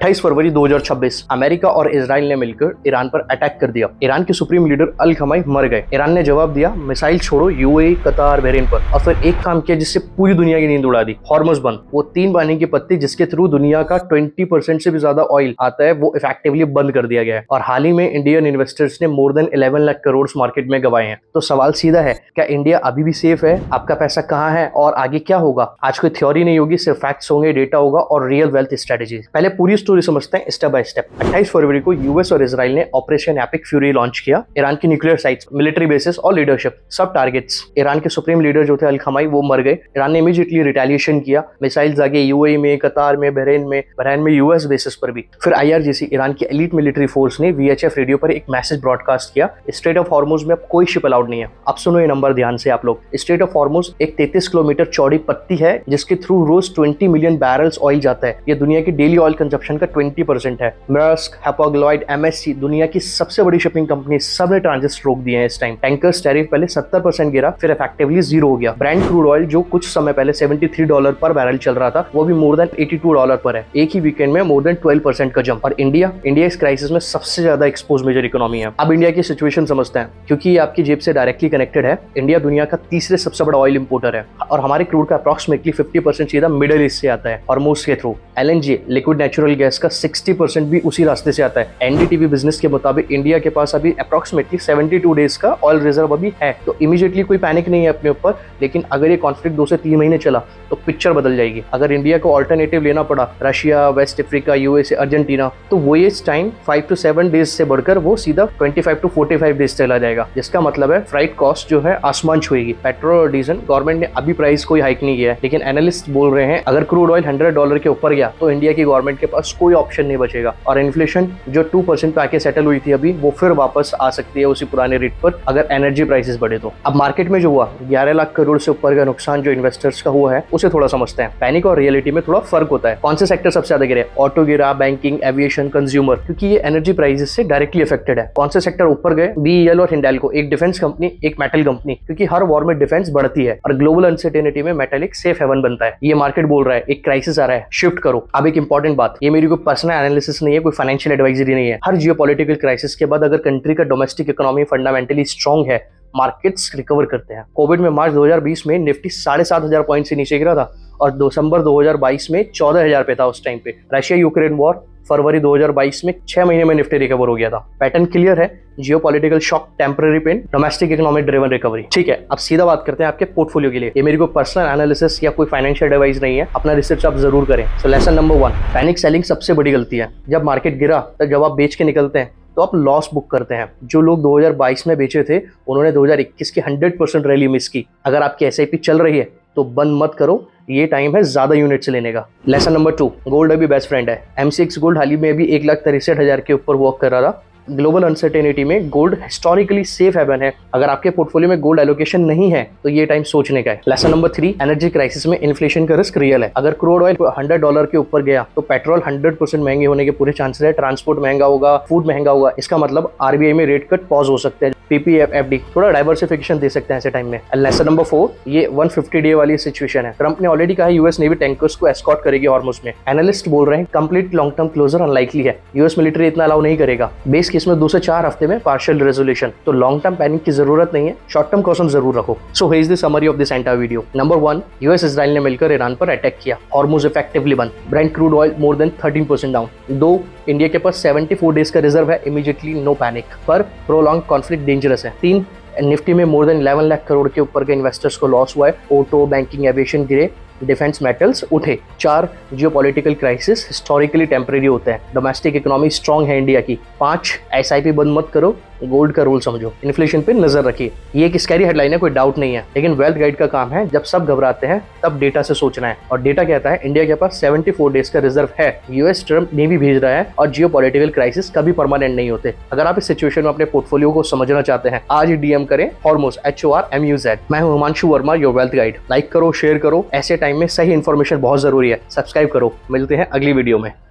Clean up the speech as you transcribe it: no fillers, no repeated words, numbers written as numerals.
28 फरवरी 2026 America और Israel ने मिलकर ईरान पर अटैक कर दिया। ईरान के सुप्रीम लीडर अल खमाई मर गए। ईरान ने जवाब दिया, मिसाइल छोड़ो यूएई, कतार, बहरीन पर। और फिर एक काम किया जिससे पूरी दुनिया की नींद उड़ा दी, हॉर्मुज़ बंद। वो 3 पानी की पत्ती जिसके थ्रू दुनिया का 20% से भी ज्यादा ऑयल आता है, वो इफेक्टिवली बंद कर दिया गया है। और हाल ही में इंडियन इन्वेस्टर्स ने more than 11 lakh crore market में गवाए हैं। तो सवाल सीधा है, क्या इंडिया अभी भी सेफ है? आपका पैसा कहाँ है और आगे क्या होगा? आज कोई थ्योरी नहीं होगी, सिर्फ फैक्ट्स होंगे, डेटा होगा और रियल वेल्थ स्ट्रेटेजी। पहले पूरी स्टोरी समझते हैं स्टेप बाय स्टेप। 28 फरवरी को यूएस और इजराइल ने ऑपरेशन एपिक फ्यूरी लॉन्च किया। ईरान की न्यूक्लियर साइट्स, मिलिट्री बेसिस और लीडरशिप सब टारगेट्स। ईरान के सुप्रीम लीडर जो थे अल खमाई, वो मर गए। ईरान ने इमीडिएटली रिटेलिएशन किया, मिसाइल्स आगे यूएई में, कतार में, बहरीन में यूएस बेसिस पर भी। फिर आईआरजीसी ईरान की एलीट मिलिट्री फोर्स ने वीएचएफ रेडियो पर एक मैसेज ब्रॉडकास्ट किया, स्ट्रेट ऑफ हॉर्मुज़ में अब कोई शिप अलाउड नहीं है। अब सुनो ये नंबर ध्यान से आप लोग। स्ट्रेट ऑफ हॉर्मुज़ एक 33 किलोमीटर चौड़ी पट्टी है जिसके थ्रू रोज 20 मिलियन बैरल्स ऑयल जाता है। ये दुनिया की डेली ऑयल कंजप्शन का 20% है। मर्स्क, हैपोग्लॉयड, एमएससी, दुनिया की सबसे बड़ी शिपिंग कंपनी, सब ने ट्रांजिट रोक दिए हैं इस टाइम। टैंकर्स टैरिफ पहले 70% गिरा, फिर इफेक्टिवली जीरो हो गया। ब्रांड क्रूड ऑयल जो कुछ समय पहले $73 पर बैरल चल रहा था, वो भी मोर देन $82 पर है। एक ही वीकेंड में मोर देन 12% का जंप। और इंडिया इस क्राइसिस में सबसे ज्यादा एक्सपोज मेजर इकोनॉमी है। अब इंडिया की सिचुएशन समझते हैं, क्योंकि ये आपकी जेब से डायरेक्टली कनेक्टेड है। इंडिया दुनिया का तीसरे सबसे बड़ा ऑयल इंपोर्टर है और हमारे क्रूड का अप्रॉक्सिमेटली 50% सीधा मिडिल ईस्ट से आता है हॉर्मुज़ के through. LNG, liquid natural gas का 60% भी उसी रास्ते से आता है। एनडीटीवी बिजनेस के मुताबिक इंडिया के पास अभी अप्रॉक्सिमेटली 72 डेज का ऑयल रिजर्व अभी है। तो इमीडिएटली कोई पैनिक नहीं है अपने ऊपर, लेकिन अगर ये कॉन्फ्लिक्ट 2 से 3 महीने चला तो पिक्चर बदल जाएगी। अगर इंडिया को ऑल्टरनेटिव लेना पड़ा, Russia, West Africa, USA, Argentina, तो वो ये टाइम 5 to 7 डेज से बढ़कर वो सीधा 25 to 45 डेज चला जाएगा। जिसका मतलब है फ्राइट कॉस्ट जो है आसमान छुएगी। पेट्रोल और डीजल गवर्नमेंट ने अभी प्राइस कोई हाइक नहीं किया है, लेकिन एनालिस्ट बोल रहे हैं अगर क्रूड ऑयल $100 के ऊपर गया तो इंडिया की गवर्नमेंट के पास कोई ऑप्शन नहीं बचेगा। और इन्फ्लेशन जो 2% पे आके सेटल हुई थी अभी, वो फिर वापस आ सकती है उसी पुराने रेट पर अगर एनर्जी प्राइसेस बढ़े तो। अब मार्केट में जो हुआ 11 लाख करोड़ से ऊपर का नुकसान जो इन्वेस्टर्स का हुआ है, उसे थोड़ा समझते हैं। पैनिक और रियलिटी में थोड़ा फर्क होता है। कौन से सेक्टर सबसे ज्यादा गिरे? ऑटो गिरा, बैंकिंग, एविएशन, कंज्यूमर, क्योंकि ये एनर्जी प्राइसेस से डायरेक्टली अफेक्टेड है। कौन से सेक्टर ऊपर गए? बीईएल और हिंडाल्को, एक डिफेंस कंपनी, एक मेटल कंपनी, क्योंकि हर वॉर में डिफेंस बढ़ती है और ग्लोबल अनसर्टेनिटी में मेटल एक सेफ हेवन बनता है। ये मार्केट बोल रहा है एक क्राइसिस आ रहा है, शिफ्ट करो। अब एक इंपॉर्टेंट बात, ये मेरी कोई पर्सनल एनालिसिस नहीं है, कोई फाइनेंशियल एडवाइजरी नहीं है। हर जियोपॉलिटिकल क्राइसिस के बाद अगर कंट्री का डोमेस्टिक इकोनॉमी फंडामेंटली स्ट्रांग है, मार्केट्स रिकवर करते हैं। कोविड में मार्च 2020 में निफ्टी 7,500 पॉइंट से नीचे गिरा था और दिसंबर 2022 में 14,000 पे था उस टाइम पे। रशिया यूक्रेन वॉर फरवरी 2022 में 6 महीने में निफ्टी रिकवर हो गया था। पैटर्न क्लियर है, geopolitical shock, temporary pain, domestic economic driven recovery. ठीक है, अब सीधा बात करते हैं आपके पोर्टफोलियो के लिए। ये मेरी कोई पर्सनल एनालिसिस या कोई फाइनेंशियल एडवाइस नहीं है, अपना रिसर्च आप जरूर करें। So lesson number 1, panic selling सबसे बड़ी गलती है। जब मार्केट गिरा तब जब आप बेच के निकलते हैं तो आप लॉस बुक करते हैं। जो लोग 2022 में बेचे थे उन्होंने 2021 की 100% रैली मिस की। अगर आपकी एसआईपी चल रही है तो बंद मत करो, ये टाइम है ज्यादा यूनिट्स लेने का। लेसन नंबर 2, गोल्ड अभी बेस्ट फ्रेंड है। एमसीएक्स गोल्ड हाल ही में अभी 1,63,000 के ऊपर वर्क कर रहा था। ग्लोबल अनसर्टेनिटी में गोल्ड हिस्टोरिकली सेफ हेवन है। अगर आपके पोर्टफोलियो में गोल्ड एलोकेशन नहीं है तो ये टाइम सोचने का है। लेसन नंबर 3, एनर्जी क्राइसिस में इन्फ्लेशन का रिस्क रियल है। अगर क्रूड ऑयल $100 के ऊपर गया तो पेट्रोल 100% महंगे होने के पूरे चांसेस है। ट्रांसपोर्ट महंगा होगा, फूड महंगा होगा। इसका मतलब आरबीआई में रेट कट पॉज हो सकते हैं। पीपीएफडी थोड़ा डाइवर्सिफिकेशन दे सकते हैं ऐसे टाइम में। लेसन नंबर 4, ये 150 डे वाली सिचुएशन है। ट्रंप ने ऑलरेडी कहा यूएस नेवी टैंकर्स को एस्कॉर्ट करेगी हॉर्मुज़ में। एनालिस्ट बोल रहे हैं complete long term closure unlikely है। यूएस मिलिट्री इतना अलाउ नहीं करेगा। बेस केस में 2 से 4 हफ्ते में पार्शियल रेजोल्यूशन। तो लॉन्ग टर्म पैनिक की जरूरत नहीं है, शॉर्ट टर्म कॉशन जरूर रखो। So here is the summary of this entire video. Number 1, US Israel ने मिलकर ईरान पर अटैक किया, हॉर्मुज़ इफेक्टिवली बंद। Brent crude oil more than 13% down. 2, India के पास 74 डेज का रिजर्व है, इमीडिएटली नो पैनिक, पर प्रोलॉन्ग कॉन्फ्लिक्ट डेंजरस है। 3, निफ्टी में मोर देन 11 लाख करोड़ के ऊपर के इन्वेस्टर्स को लॉस हुआ है। ऑटो, बैंकिंग, एविएशन गिरे, डिफेंस मेटल्स उठे। 4, जियोपॉलिटिकल क्राइसिस हिस्टोरिकली टेम्परेरी होते हैं। डोमेस्टिक इकोनॉमी स्ट्रांग है इंडिया की। 5, एसआईपी बंद मत करो, गोल्ड का रूल समझो, इन्फ्लेशन पे नजर रखिए। ये एक स्कैरी हेडलाइन है, कोई डाउट नहीं है, लेकिन वेल्थ गाइड का काम है जब सब घबराते हैं तब डेटा से सोचना है। और डेटा कहता है इंडिया के पास 74 डेज का रिजर्व है। यूएस ट्रम्प नेवी भेज रहा है और जियोपॉलिटिकल क्राइसिस कभी परमानेंट नहीं होते। अगर आप इस सिचुएशन में अपने पोर्टफोलियो को समझना चाहते हैं, आज ही डीएम करें हॉर्मुज़ HORMUZ। मैं हूं Himanshu Verma, your wealth guide. Like करो, शेयर करो, ऐसे टाइम में सही इन्फॉर्मेशन बहुत जरूरी है। सब्सक्राइब करो। मिलते हैं अगली वीडियो में।